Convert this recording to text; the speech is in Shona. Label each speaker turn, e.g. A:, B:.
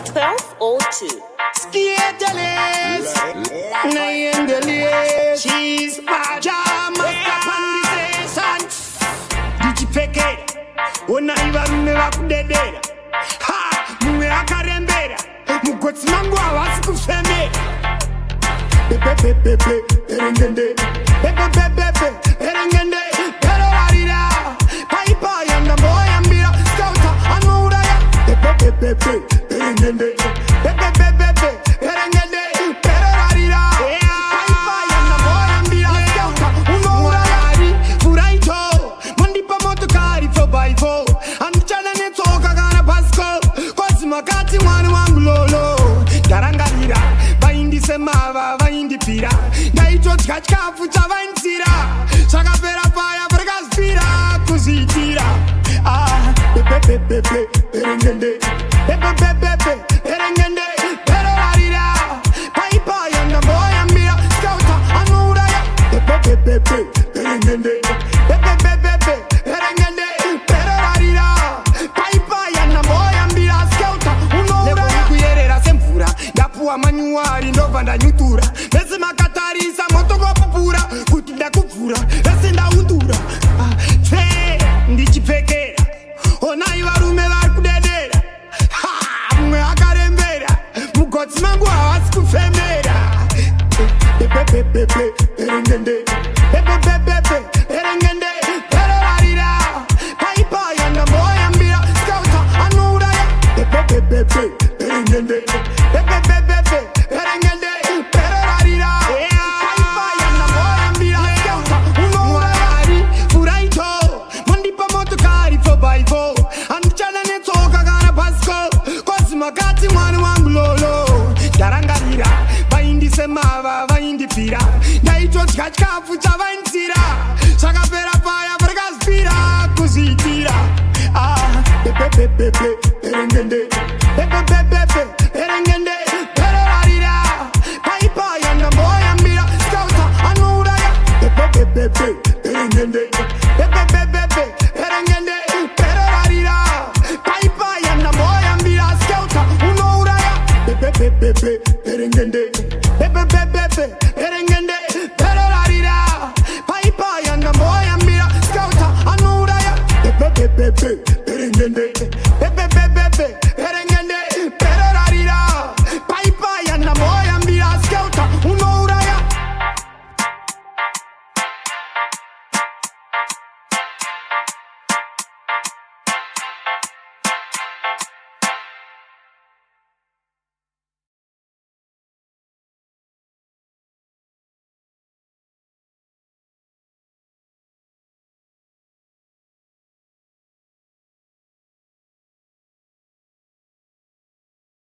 A: 1202.
B: Skateless, Nayendeles, she's pajamas, Capandization, Digipeke, Onaiva Mevakudeda, Ha, Muakarembera, Mukotsmangwa was Kufeme, Pepe, Erengende, Pepe, Erengende, Perarida, Paipa, and the boy and Mira, Scouter, and Muraya, Pepe, Erengende, Pepe, Erengende, Perarida, Paipa, and the boy and Mira, Scouter, Muraya, Furaito, Mandipa Motokari for Bible, and Chalanet Okagana Pasco, Cosmacati, one Lolo, Garangarira, Baindi Semava, Baindi Pira, Naito Kachka, Futavantira, Sagapera Fire, Vergaspira, Cositira, Pepe, Erengende, Pepe, Erengende, Perarida, Paipa, and the boy and Mira, Scouter, and Muraya, Pepe, Erengende, Pepe, Erengende, Perarida, Paipa, and the boy and Mira, Scouter, Muraya, Sempura, Yapua Manuari, Novanda Nutura, Vesima Catarisa, Motogo Pura, Kutinda Kupura, Vesenda Udura, Fe, Digipeke, Onaiva Rumela Kudeda, Ha, Muakarembera, Mukotsmangwa, Skufemera, Pepe, Erengende, Pepe, Erengende, Perarida, Paipa, and the boy and Mira, Scouter, and Muraya, Pepe, Erengende, Pepe, Erengende, Perarida, Paipa, and the boy and Mira, Scouter, Muraya, Furaito, Mandipa Motokari for Bible, and Chalanet Okagana Pasco, Cosmacati, one Lolo, Garangarira, Baindi Semava, Baindi Pira, Naito Kachka, Futavantira, Sagapera Fire, Vergaspira, Cositira, Pepe, Erengende, Pepe, Erengende, Perarida, Paipa, and the boy and Mira, Scouter, and Muraya, Pepe, Erengende, Pepe, Erengende, Perarida, Paipa, and the boy and Mira, Scouter, and Muraya, Pepe, Erengende, Pepe,